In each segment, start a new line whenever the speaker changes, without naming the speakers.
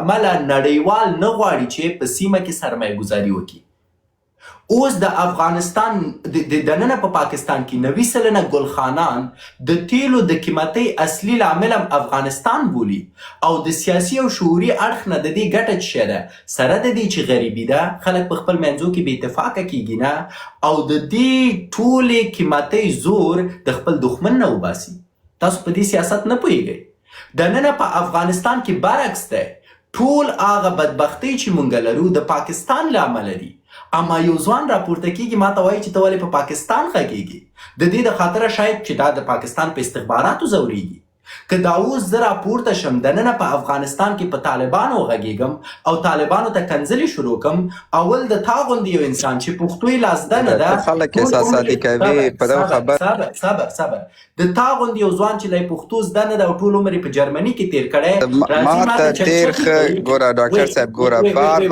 امله نړیوال نه غواړي چې په سیمه کې سرمایه ګذاري وکړي. اوس د افغانستان د دننه په پاکستان کې 90% ګلخانان د تیلو د قیمتۍ اصلي لامل هم افغانستان بولي او د سیاسي او شعوري اړخ نه د دې ګټه څه ده سره د دې چې غریبي ده خلک په خپل منځو کې بې اتفاقه کیږي نه او د دې ټولې قیمتۍ زور د خپل دښمن نه وباسي. تاسو په دې سیاست نه پوهیږئ. دننه په افغانستان کې برعکس ده. ټول هغه بدبختۍ چې مونږ لرو د پاکستان له امله دي. اما یو ځوان راپورته کیږي ما ته وایي چې ته ولې په پاکستان غږیږي. د دې د خاطره شاید چې دا د پاکستان په استخباراتو ځوریږي. که دا اوس زه راپورته شم دننه په افغانستان کې په طالبانو غږیږم او طالبانو ته کنځلې شروع کم اول د تا غوندې یو انسان چې پښتو یې لازده نه ده
خلک احساساتي کوي په دغه خبر
صبر د تا غوندې یو ځوان چې لی پښتو زده نه ده او ټول عمر یې په جرمني کې تیر کړی
ما ته ډېر ښه ګوره ډاکټر صاحب ګوره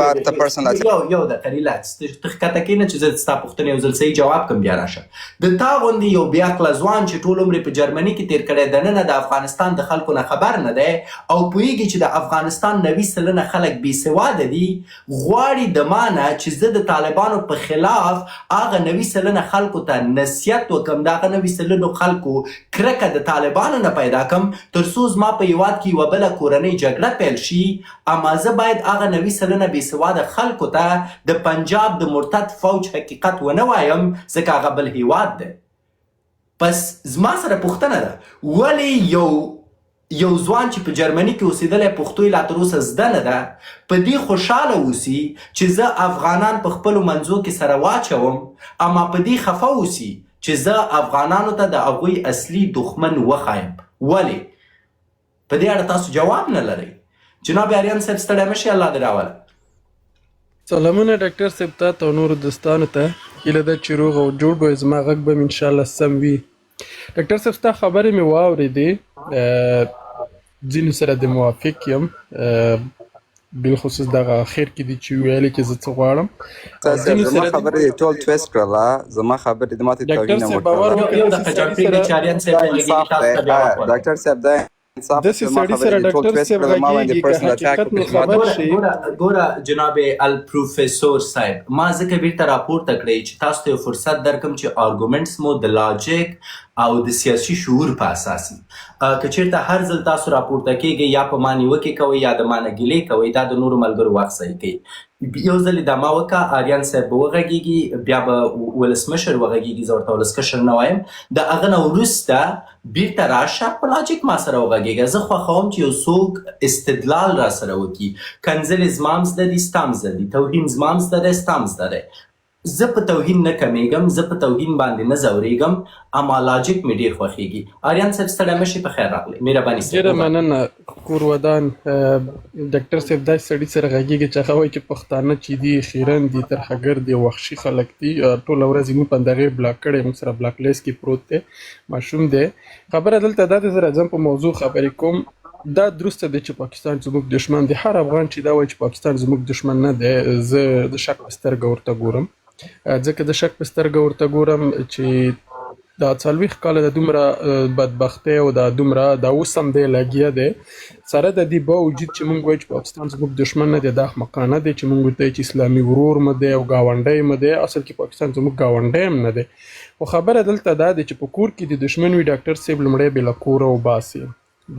بار ته پرسنل
یو دقیقه ریلاکس ته ښکته کښېنه چې زه ستا پوښتنې یو ځل صحیح جواب کړم بیا راشه. د تا غوندې یو بې عقله ځوان چې ټول عمر یې په جرمني کې تیر کړی دننه د افغانستان د خلکو نه خبر نه دی او پوهیږي چې د افغانستان 90% خلک بې سواده دي غواړي د ما نه چې زه د طالبانو په خلاف هغه 90% خلکو ته نصیحت وکړم د هغه 90% خلکو کرکه د طالبانو نه پیدا کړم تر څو زما په هیواد کې یوه بله کورنۍ جګړه پیل شي. اما زه باید هغه 90% بې سواده خلکو ته د پنجاب د مرتد فوج حقیقت ونه وایم ځکه هغه بل هیواد دی. پس زما سره پوښتنه ده ولې یو ځوان چې په جرمني کې اوسېدلی پښتو یې لا تر اوسه زده نه ده په دې خوشحاله اوسي چې زه افغانان په خپلو منځو کې سره واچوم اما په دې خفه اوسي چې زه افغانانو ته د هغوی اصلي دښمن وښایم. ولې؟ په دې اړه تاسو جواب نه لرئ. جناب آریان صاحب ستړی مه شئ الله دې راوله.
سلامونه ډاکټر صاحب ته او نورو دوستانو ته هیله ده چې روغ او جوړ به زما غږ به م انشاءالله سم وي. ډاکټر صاحب ستا خبرې مې واورېدې ځینو سره د موافق یم بالخصوص دغه اخر کې دي چې ویلې چې زه څه غواړم
زما خبرې ټول تویست کړله زما خبرې د ماتې توهین
ډاکټر صاحب باور وکړئ
ډاکټر صاحب دا
داسې سړي سره ډاکټر صاحب غږېږي که حقیقت مو خبر شي.
ګوره جناب الپروفیسور صاحب ما ځکه بیرته راپورته کړئ چې تاسو ته یو فرصت درکړم چې آرګومنټس مو د لاجیک او د سیاسي شعور په اساس که چېرته هر ځل تاسو راپورته کېږئ یا په ما نیوکې کوئ یا د ما نه ګیلې کوئ دا د نورو ملګرو وخت ضایع کوي. یو ځل دا ما وکړه آریان صاحب به وغږېږي بیا به ولسمشر وغږېږي زه ورته ولسمشر نه وایم د هغه نه وروسته بیرته راشه په لاجیک ما سره وغږېږه. زه خوښوم چې یو څوک استدلال را سره وکړي. کنځلې زما هم زده دي ستا هم زده دي توهین زما هم زده دی ستا هم زده دی. زه په توهین نه کمیږم زه په توهین باندې نه ځورېږم اما لاجیک مې ډېر خوښېږي. آریان صاحب ستړی مه شي په خیر راغلی مهرباني
ډېره مننه کور ودان. ډاکټر صاحب داسې سړي سره غږېږي چې هغه وایي چې پښتانه چې دي خیرن دي ترهګر دي وحشي خلک دي ټوله ورځ یې موږ په همدغې بلاک کړی موږ سره بلاک لیست کې پروت دی ماشوم دی. خبره دلته دا ده زه راځم په موضوع خبرې کوم. دا درسته دی چې پاکستان زموږ دشمن دی. هر افغان چې دا وایي چې پاکستان زموږ دشمن نه دی زه د شک په سترګه ورته ګورم ځکه د شک په سترګه ورته ګورم چې دا 40 کاله د دومره بدبختۍ او دا دومره دا اوس هم دی لګیا دی سره د دې باوجود چې موږ وایو چې پاکستان زموږ دشمن نه دی دا احمقانه دی چې موږ ورته وایو چې اسلامي ورور مو دی او ګاونډی مو دی اصل کې پاکستان زموږ ګاونډی هم نه دی. خو خبره دلته دا دی چې په کور کې د دشمن وي ډاکټر صاحب لومړی بې له کوره وباسي.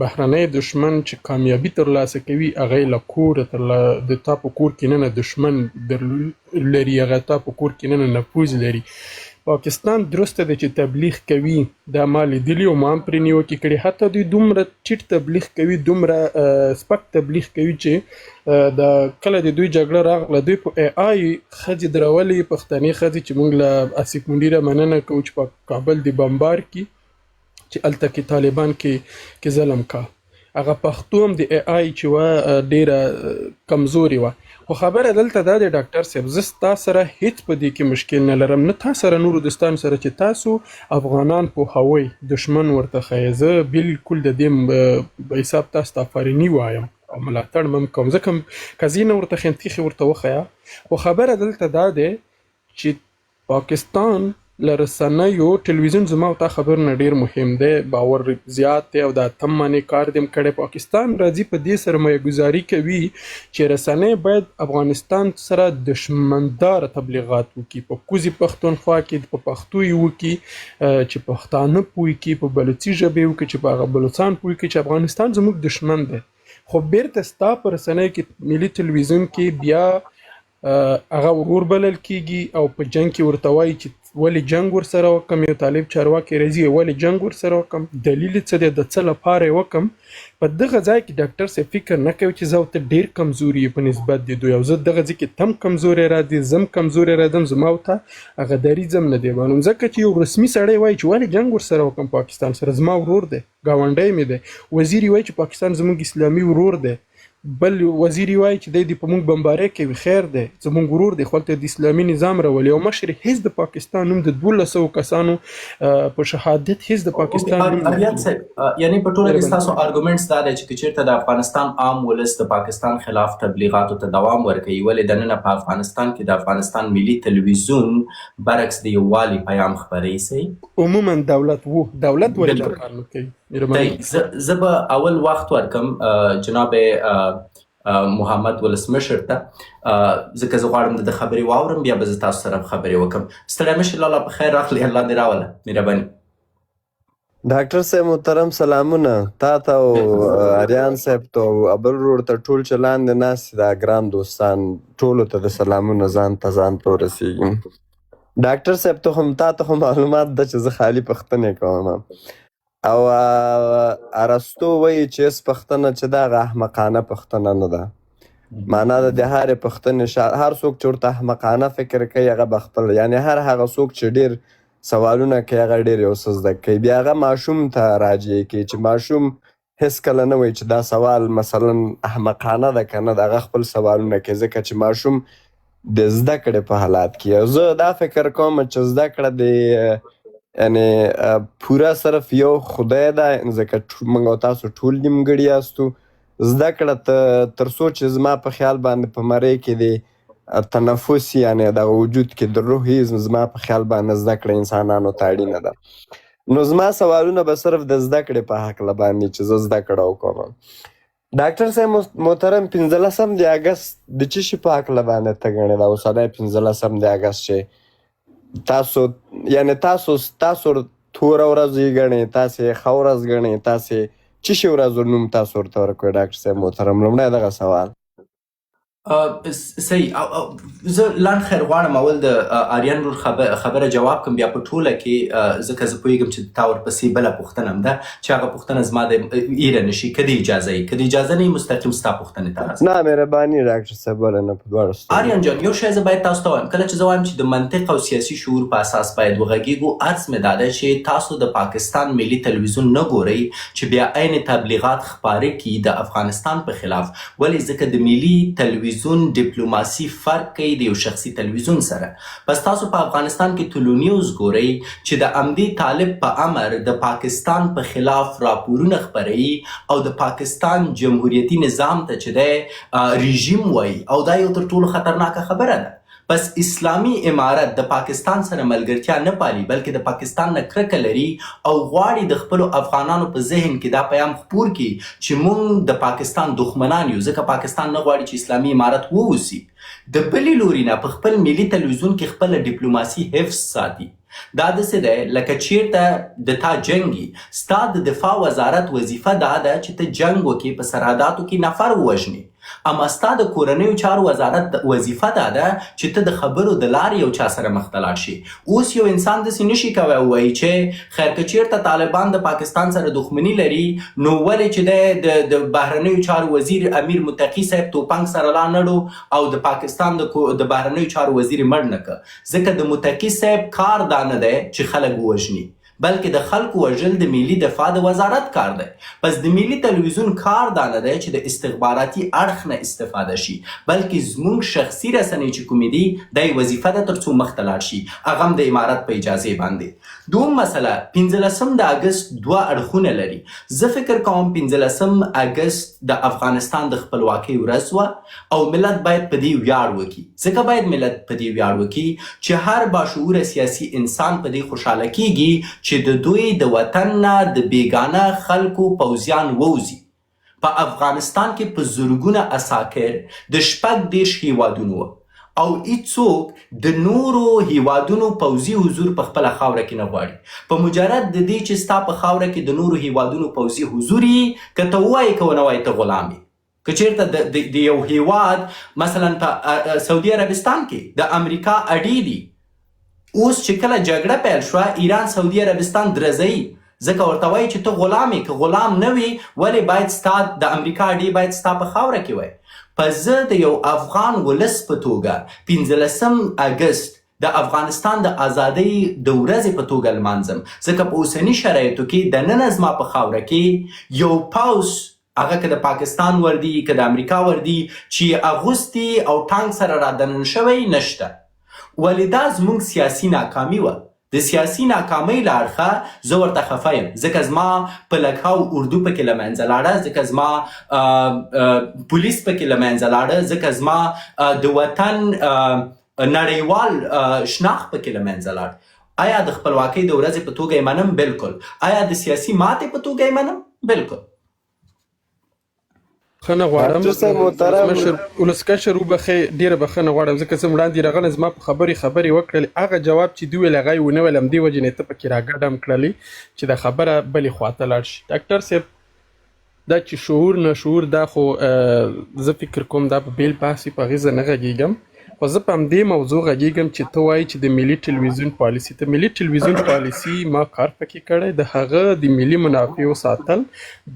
بهرنی دشمن چې کامیابي ترلاسه کوي هغه یې له کوره د تا په کور کې نه دشمن لري هغه تا په کور کې نه نفوذ لري. پاکستان درسته دی چې تبلیغ کوي دا ما لیدلي او ما هم پرې نیوکې کړي حتی دوی دومره چټ تبلیغ کوي دومره سپک تبلیغ کوي چې د کله د دوی جګړه راغله دوی په ای آی ښځې درولې پښتنې ښځې چې موږ له آصف منډیره مننه کوو چې په کابل د بمبار کې چې هلته کې طالبان کې ظلم کا هغه پښتو هم د ای آی چې وه ډېره کمزورې وه. خو خبره دلته دا دی ډاکټر صاحب زه ستا سره هیڅ په دې کې مشکل نه لرم نه تا سره نورو دوستانو سره چې تاسو افغانان پوهوئ دشمن ورته ښیئ زه بالکل د دې حساب تاسو ته آفریني وایم او ملاتړ مم کوم ځکه که زه نه ورته خنتیخې ورته وښیه. خو خبره دلته دا دی چې پاکستان له رسنیو ټلویزیون زما او تا خبر نه ډیر مهم دی، باور زیات دی او د اتم باندې کار دې کړی. پاکستان راځي په دې سرمایه ګزاري کوي چې رسنۍ باید افغانستان سره دشمندار تبلیغات وکړي، په کوزي پښتونخوا کې په پښتو یې وکړي، چې پښتانه پوه کړي، په بلوچي ژبې وکړي چې په هغه بلوچان پوه کړي چې افغانستان زموږ دشمن دی. خو بیرته ستا په رسنۍ کې ملي ټلویزیون کې بیا هغه ورور بلل کیږي او په جنگ کې ورته وایي چې ولې جنگ ورسره وکم. یو طالب چارواکي راځي ولې جنگ ورسره وکم، دلیل څه دی، د څه لپاره یې وکم. په دغه ځای کې ډاکټر صاحب فکر نه کوي چې زه او ته ډېر کمزوري یې په نسبت د دوی، او زه دغه ځای کې تم کمزوری راځي، زم کمزوری راځم، زما او ته هغه دریځ هم نه دی معلوم. ځکه چې یو رسمي سړی وایي چې ولې جنگ ورسره وکم، پاکستان سره زما ورور دی، ګاونډی مې دی. وزیر وایي چې پاکستان زموږ اسلامي ورور دی، بل وزیر وایي چې دی په موږ بمبارۍ کوي، خیر دی زموږ ورور دی، خو هلته د اسلامي نظام راولي. او مشر هیڅ د پاکستان نوم د 1200 کسانو په شهادت هیڅ د پاکستان نوم
اریان صاحب، یعنی په ټوله کې ستاسو ارګومنټس دا دی چې چېرته د افغانستان عام ولس د پاکستان خلاف تبلیغاتو ته دوام ورکوي، ولې دننه په افغانستان کې د افغانستان ملي تلویزیون برعکس د یووالي پیام خپروي سي؟
عموما دولت ولې دا کار نه کوي؟
زه به اول وخت ورکم جناب محمد ولسمشر ته، ځکه زه غواړم د خبرې واورم، بیا به زه تاسو سره خبرې وکم. ستړی مشر لالا په خیر راغلی، الله دې راوله، مهرباني.
ډاکټر صاحب محترم سلامونه تا ته او اریان صاحب ته او ابل ورور ته ټول چې لاندې ناست دا ګران دوستان ټولو ته د سلامونه ځان ته ورسېږي. ډاکټر صاحب ته هم تا ته هم معلومات ده چې زه خالي پوښتنې کوم، او ارسطو وایي چې هېڅ پوښتنه چې ده هغه احمقانه پوښتنه نه ده. معنا د دې هرې پوښتنې هر څوک چې ورته احمقانه فکر کوي هغه به خپل، یعنې هر هغه څوک چې ډېر سوالونه کوي هغه ډېر یو څه زده کوي. بیا هغه ماشوم ته راجع کوي چې ماشوم هېڅ کله نه وایي چې دا سوال مثلا احمقانه ده که نه ده، هغه خپل سوالونه کوي ځکه چې ماشوم د زده کړې په حالات کې. زه دا فکر کوم چې زده کړه د یعنی پوره صرف یو خدای ده، ځکه موږ او تاسو ټول نیمګړي یاستو. زده کړه تر څو چې زما په خیال باندې په مرۍ کې د تنفس یعنی دغه وجود کې د روح زما په خیال باندې زده کړه انسانانو ته اړینه ده. نو زما سوالونه به صرف د زده کړې په هکله باندې چې زه زده کړه وکړم. ډاکټر صاحب محترم 15 د اګست د څه شي په هکله باندې ته ګڼې دا اوسنی 15 د اګست چې تاسو یعنی تاسو توره ورځ یې ګڼئ، تاسې یې ښه ورځ ګڼئ، تاسې څه شي ورځ نوم تاسو ورته ورکوئ؟ ډاکټر صاحب محترم لومړی دغه سوال.
صحیح، زه لاند خیر غواړم اول د آریان رول خبره جواب کوم، بیا په ټوله کې ځکه زه پوهېږم چې تا ورپسې بله پوښتنه هم ده چې هغه پوښتنه زما د ایره نه شي، که د اجازه یي، که د اجازه نه یي مستقیم ستا پوښتنې ته راځم.
نه مهرباني ډاکټر صاحب ولې نه، په دواړو سترګو.
آریان جان، یو شی زه باید تاسو ته وایم، کله چې زه وایم چې د منطق او سیاسي شعور په اساس باید وغږیږو، عرض مې دا ده چې تاسو د پاکستان ملي تلویزیون نه ګورئ چې بیا عین تبلیغات خپاره کړي د افغانستان په خلاف. ولې؟ ځکه د ملي تلویزیون ډیپلوماسي فرق کوي د یو شخصي تلویزیون سره. پس تاسو په افغانستان کې ټولو نیوز ګورئ چې د امدي طالب په امر د پاکستان په خلاف راپورونه خپروي او د پاکستان جمهوریتي نظام ته چې دی رژیم وایي، او دا یو تر ټولو خطرناکه خبره ده. پس اسلامي امارت د پاکستان سره ملګرتیا نه پالي، بلکې د پاکستان نه کرکه لري او غواړي د خپلو افغانانو په ذهن کې دا پیام خپور کړي چې موږ د پاکستان دښمنان یو، ځکه پاکستان نه غواړي چې اسلامي امارت ووسي. د بلې لوري نه په خپل ملي تلویزیون کې خپله ډیپلوماسي حفظ ساتي. دا داسې دی لکه چیرته د تا جنګي، ستا د دفاع وزارت وظیفه دا ده چې ته جنګ وکړي، په سرحداتو کې نفر ووژنې، اما ستا د کورنیو چارو وزارت وظیفه دا ده چې ته د خبرو د لارې یو چا سره مخ ته لاړ شي. اوس یو انسان داسې نشي کوی ووایي چې خیر که چیرته طالبان د پاکستان سره دښمني لري نو ولې چې د بهرنیو چارو وزیر امیر متقي صاحب توپنګ سره لا نړو او د پاکستان د بهرنیو چارو وزیر مړ نه که، ځکه د متقي صاحب کار دا نه دی چې خلک ووژني. بلکې د خلکو وژل د ملي دفاع د وزارت کار دی. پس د ملي تلویزیون کار دا نه دی چې د استخباراتي اړخ نه استفاده شي، بلکې زموږ شخصي رسنۍ چې کومې دي دا یې وظیفه ده تر څو مخته لاړ شي، هغه هم د امارت په اجازې باندې. دوم مسله 15 د اګست 2 اړخونه لري. زه فکر کوم 15 اګست د افغانستان د خپلواکۍ ورځ وه او ملت باید په دې ویاړ وکړي. ځکه باید ملت په دې ویاړ وکړي چې هر باشعوره سیاسي انسان په دې خوشحاله کیږي چې د دوی د وطن نه د بیګانه خلکو پوځیان ووځي. په افغانستان کې په زرګونه اساکر د 14 هیوادونو او هیڅوک د نورو هیوادونو پوځي حضور په خپله خاوره کې نه غواړي. په مجرد د دې چې ستا په خاوره کې د نورو هیوادونو پوځي حضور یي، که ته ووایې که ونه وایې ته غلام یې. که چېرته د یو هیواد مثلا په سعودي عربستان کې د امریکا اډې دي، اوس چې کله جګړه پیل شوه ایران سعودي عربستان درزوي، ځکه ورته وایي چې ته غلام یې. که غلام نه وي ولې باید ستا د امریکا اډې باید ستا په خاوره کې وای. پس زه د یو افغان ولس په توګه 15 اګست د افغانستان د ازادۍ د ورځې په توګه لمانځم، ځکه په اوسني شرایطو کې دننه زما په خاوره کې یو پوځ، هغه که د پاکستان وردي که د امریکا وردي، چې اغوستي او ټانک سره را دننه شوی نشته. ولې دا زموږ سیاسي ناکامي وه. د سیاسي ناکامۍ له اړخه زه ورته خفه یم، ځکه زما په لکهاو اردو پکې له منځه لاړه، ځکه زما پولیس پکې له منځه لاړه، ځکه زما د وطن نړیوال شناخت پکې له منځه لاړ. آیا د خپلواکۍ د ورځې په توګه یې منم؟ بلکل. آیا د سیاسي ماتې په توګه یې منم؟ بلکل.
بخښنه غواړم مشر ولسمشر وبخښئ، ډېره بخښنه غواړم ځکه زه وړاندې راغلم زما په خبرې وکړلې، هغه جواب چې دوی ویل هغه یې ونه ویل، همدې وجې نه یې ته پکې راګډ هم کړلې چې دا خبره بلې خواته لاړ شي. ډاکټر صاحب دا چې شعور نشعور دا خو زه فکر کوم دا په بیل بحث په هغې زه نه غږېږم، خو زه په همدې موضوع غږېږم چې ته وایې چې د ملي ټلویزیون پالیسي، ته ملي ټلویزیون پالیسي ما کار پکې کړی، د هغه د ملي منافعو ساتل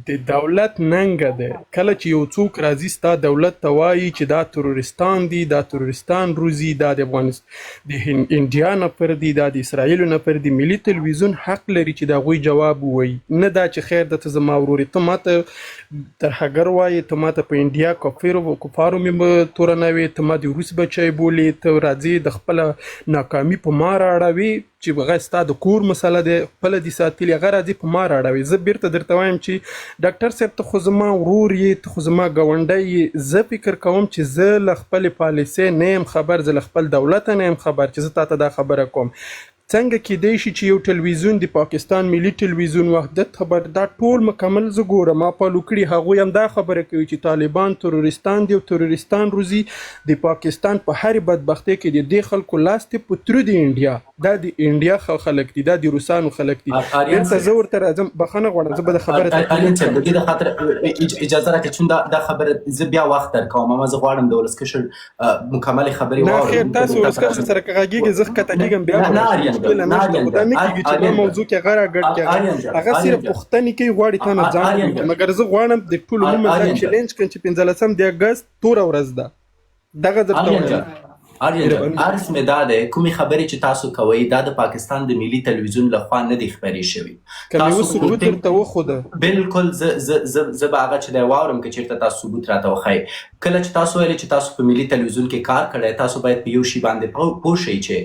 د دولت ننګه ده. کله چې یو څوک راځي ستا دولت ته وایي چې دا تروریستان دي، دا تروریستان روزي، دا د افغانستان د انډیا نفر دي، دا د اسرائیلو نفر دي، ملي ټلویزیون حق لري چې د هغوی جواب ووایي، نه دا چې خیر ده ته زما ورور ته ماته ترهګر وایې، ته ماته په انډیا کفارو مې تورنوې، ته ما د روس بچی بولې، ته راځې د خپله ناکامي په ما راړوي چې هغه ستا د کور مسله دی، خپله دې ساتلي، هغه راځي په ما راړوي. زه بیرته درته وایم چې ډاکټر صاحب ته خو زما ورور یې، ته خو زما ګاونډی یې. زه فکر کوم چې زه له خپلې پالیسۍ نه یم خبر، زه له خپل دولته نه یم خبر چې زه تاته دا خبره کوم. څنګه کیدای شي چې یو ټلویزیون د پاکستان ملي ټلویزیون وحدت خبر دا ټول مکمل زه ګورم، ما فالو کړي، هغوی هم دا خبره کوي چې طالبان تروریستان دي او تروریستان روزي. د پاکستان په هرې بدبختۍ کې د دې خلکو لاس دی په ترو د انډیا، دا د انډیا خلک دي، دا د روسانو خلک دي. بیرته زه ورته راځم، بخښنه غواړم زه به د خبره
آریان صاحب د دې د خاطر اجازه راکړه چې دا خبره زه بیا وخت درکوم، ما زه غواړم د ولسمشر مکملې خبرې واورم.
نه خیر تاسو ولسمشر سره که غږېږئ زه ښکته کېږم بیا دا نه کېږي چې دا موضوع کې هغه راګډ کېږي، هغه صرف پوښتنې کوي غواړي تا نه ځان ووایي. مګر زه غواړم د ټولو عموم دا چیلنج کړم چې 15 د اګست توره ورځ ده، دغه درته وایم.
عرض مې دا دی کومې خبرې چې تاسو کوئ دا د پاکستان د ملي تلویزیون لخوا نه دي خپرې شوي.
که مې اوس ثبوت درته وښوده
بلکل زه به هغه چې دی واورم که چېرته تاسو ثبوت راته وښایي. کله چې تاسو ویلې چې تاسو په ملي تلویزیون کې کار کړی، تاسو باید په یو شي باندې پوه شئ چې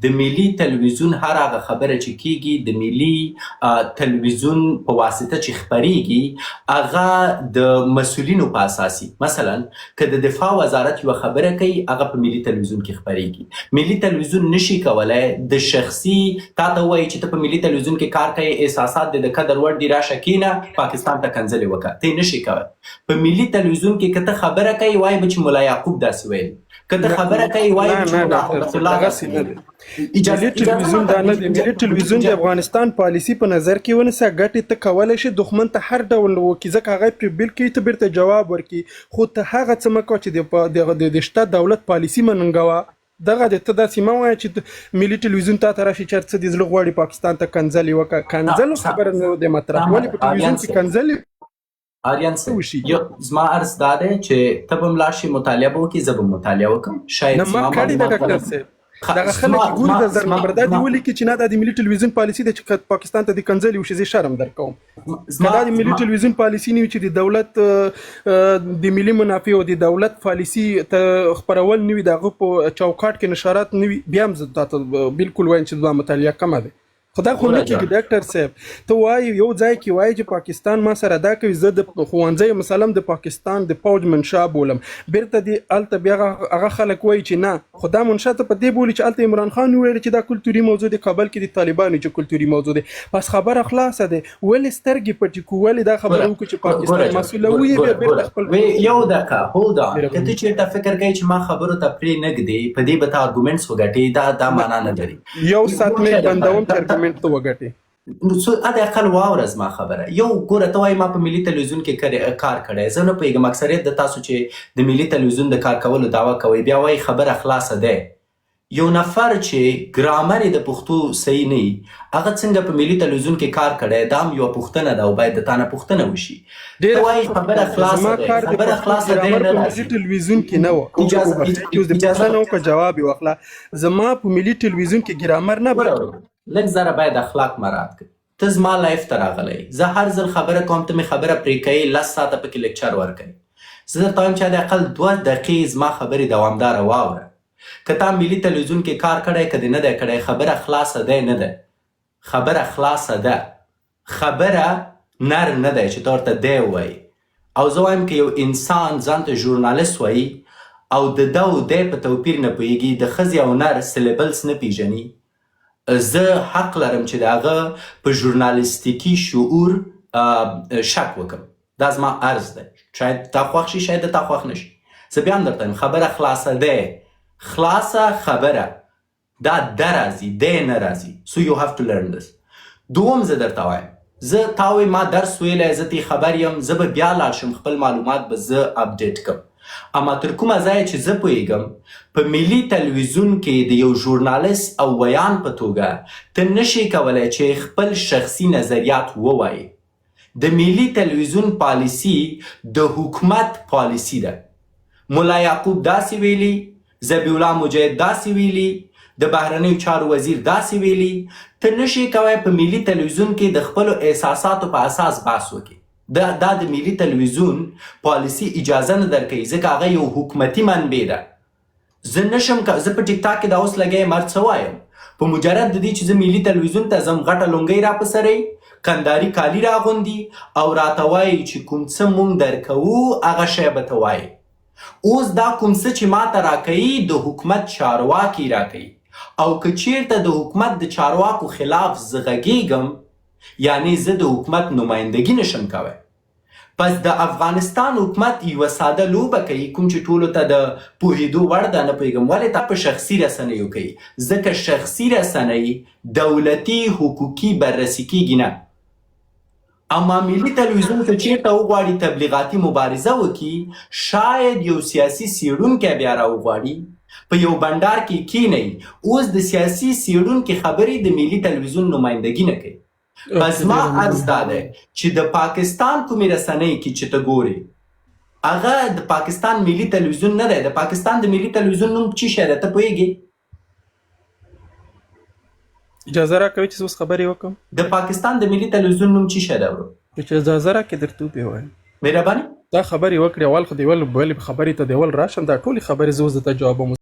د ملي تلویزیون هر هغه خبره چې کیږي د ملي تلویزیون په واسطه چې خپریږي هغه د مسؤلینو په اساسي. مثلا که د دفاع وزارت یوه خبره کوي هغه په ملي تلویزیون کې خپریږي. ملي تلویزیون نشي کولای د شخصي تا ته وایي چې ته په ملي تلویزیون کې کار کوي، احساسات د قدر وړ دي، راشه کینه پاکستان ته کنځلې وکړه، ته نشي کولی. په ملي تلویزیون کې که ته خبره کوي وایي به چې ملا یعقوب داسې ویل، که ته خبره کوي وایي چې
ملي ټلویزیون دا نه دی. ملي ټلویزیون د افغانستان پالیسي په نظر کې ونیسه، ګټې ته کولی شي دښمن ته هر ډول وکړي، ځکه هغه پرې بیل کوي ته بیرته جواب ورکړي، خو ته هغه څه مه کوه چې د شته دولت پالیسي مننګوه. دغه د ته داسې مه وایه چې ملي ټلویزیون تا ته راشي چې هر څه دې زړه غواړي پاکستان ته کنځلې وکړه. کنځلو خبره نه دی مطرح، ولې په ټلویزیون کې کنځلې
آریان صاحب زما عرض دا دی چې ته به هم لاړ شې مطالعه به وکړې، زه به مطالعه وکړم. شاید
نه ما کړې ده ډاکټر صاحب، دغه خلک ګوري د زر نمبر دا دی ولیکي چې نه دا د ملي ټلویزیون پالیسي د چې پاکستان ته د کنځلي وشي زه شرم درکوم دا د ملي ټلویزیون پالیسي نه چې د دولت د ملي منافع او د دولت پالیسي ته خبرول نه وي دغه په چوکاټ کې نشرات نه وي بیا هم زه تاسو بالکل وایم چې دا مطالعه کمه ده خدا خو نه کېږي ډاکټر صاحب ته وایي یو ځای کې وایي چې پاکستان ما سره دا کوي زه د ښوونځي مثلا د پاکستان د پوج منشا بولم بیرته دی هلته بیا هغه خلک وایي چې نه خو دا منشا ته په دې بولي چې هلته عمران خان وویل چې دا کلتوري موضوع دی کابل کې د طالبانو چې کلتوري موضوع دی بس خبره خلاصه دی ولې سترګې پټې کړو ولې دا خبره وکړو چې پاکستان مسؤله وي بیا بیرته خپل
یو دقیقه هولډ اون که ته چېرته فکر کوي چې ما خبرو ته پرې نه ږدي په دې به ته ارګومنټس وګټې دا معنا نه لري
یو ساعت مې بندوم چې ارګومنټ ته وګټې
نو څو اقل واوره زما خبره یو ګوره ته وایي ما په ملي تلویزیون کې کار کړی زه نه پوهېږم اکثریت د تاسو چې د ملي تلویزیون د کار کولو دعوه کوئ بیا وایي خبره خلاصه دی یو نفر چې ګرامر یې د پښتو صحیح نه وي هغه څنګه په ملي تلویزیون کې کار کړی دا هم یوه پوښتنه ده او باید د تا نه پوښتنه وشي ته وایي خبره خلاصه دی خبره خلاصه دی نه
ملي تلویزیون کې نه وه اجازه نه وکړه جواب یې واخله زما په ملي تلویزیون کې ګرامر نه
لږ زره باید اخلاق مراعات کړي ته زما لایف ته راغلی زه هر ځل خبره کوم ته مې خبره پرې کوې 10 ساعته پکې لیکچر ورکوي زه درته وایم چې د اقل 2 دقیقې زما خبرې دوامداره واوره که تا ملي تلویزیون کې کار کړی که دې نه دی کړی خبره خلاصه دی نه ده خبره خلاصه ده خبره نر نه دی چې ته ورته دی ووایي او زه وایم که یو انسان ځان ته ژورنالست وایي او د ده او دی په توپیر نه پوهېږي د ښځې او نر سیلیبلس نه پیژني زه حق لرم چې د هغه په ژورنالیستیکي شعور شک وکړم دا زما عرض دی شاید تا خوښ شي شاید د تا خوښ نه شي زه بیا هم درته وایم خبره خلاصه دی خلاصه خبره دا د راځي دی نه راځي so you have to learn this دوم زه درته وایم زه تا وایي ما درس ویلی زه ترې خبر یم زه به بیا لاړ شم خپل معلومات به زه اپډیټ کړم اما تر کومه ځایه چې زه پوهېږم په ملي تلویزیون کې د یو ژورنالست او ویان په توګه ته نشي کولی چې خپل شخصي نظریات ووایي د ملي تلویزیون پالیسي د حکومت پالیسي ده ملا یعقوب داسې ویلي ذبیح الله مجاهد داسې ویلي د بهرنیو چارو وزیر داسې ویلي ته نشي کولی په ملي تلویزیون کې د خپلو احساساتو په اساس بحث وکړي دا د ملي تلویزیون پالیسي اجازه نه درکوي ځکه هغه یو حکومتي منبع ده زه نشم زه په ټیک ټاک کې دا اوس لګی مرد څه وایم په مجرد د دې چې زه ملي تلویزیون ته ځم غټه لونګۍ را په سر کنداري کالي راغوندي او راته وایي چې کوم څه مونږ درکوو هغه شی به ته وایي اوس دا کوم څه چې ما ته راکوي د حکومت چارواکي راکوي او که چیرته د حکومت د چارواکو خلاف زه غږیږم یعنی زه د حکومت نمایندګي نشم کوی پس د افغانستان حکومت یوه ساده لوبه کوي کوم چې ټولو ته د پوهېدو وړ ده نه پوهېږم ولې تا په شخصي رسنیو کوي ځکه شخصي رسنۍ دولتي حقوقي بررسي کیږي نه اما ملي تلویزیون که چیرته وغواړي تبلیغاتي مبارزه وکړي شاید یو سیاسي څېړونکی بیا راوغواړي په یو بنډار کې کینئ اوس د سیاسي څېړونکي خبرې د ملي تلویزیون نمایندګي نه کوي پس ما عرض دا دی چې د پاکستان کومې رسنۍ کې چې ته ګورې هغه د پاکستان ملي تلویزیون نه دی د پاکستان د ملي تلویزیون نوم څه شی دی ته پوهېږې
اجازه راکوي چې اوس خبرې وکړم
د پاکستان د ملي تلویزیون نوم څه شی دی ورو
چې اجازه راکړې درته ووایم
مهرباني
دا خبرې وکړې اول خو دیول بلې خبرې ته دیول راشم دا ټولې خبرې زه اوس درته جوابوم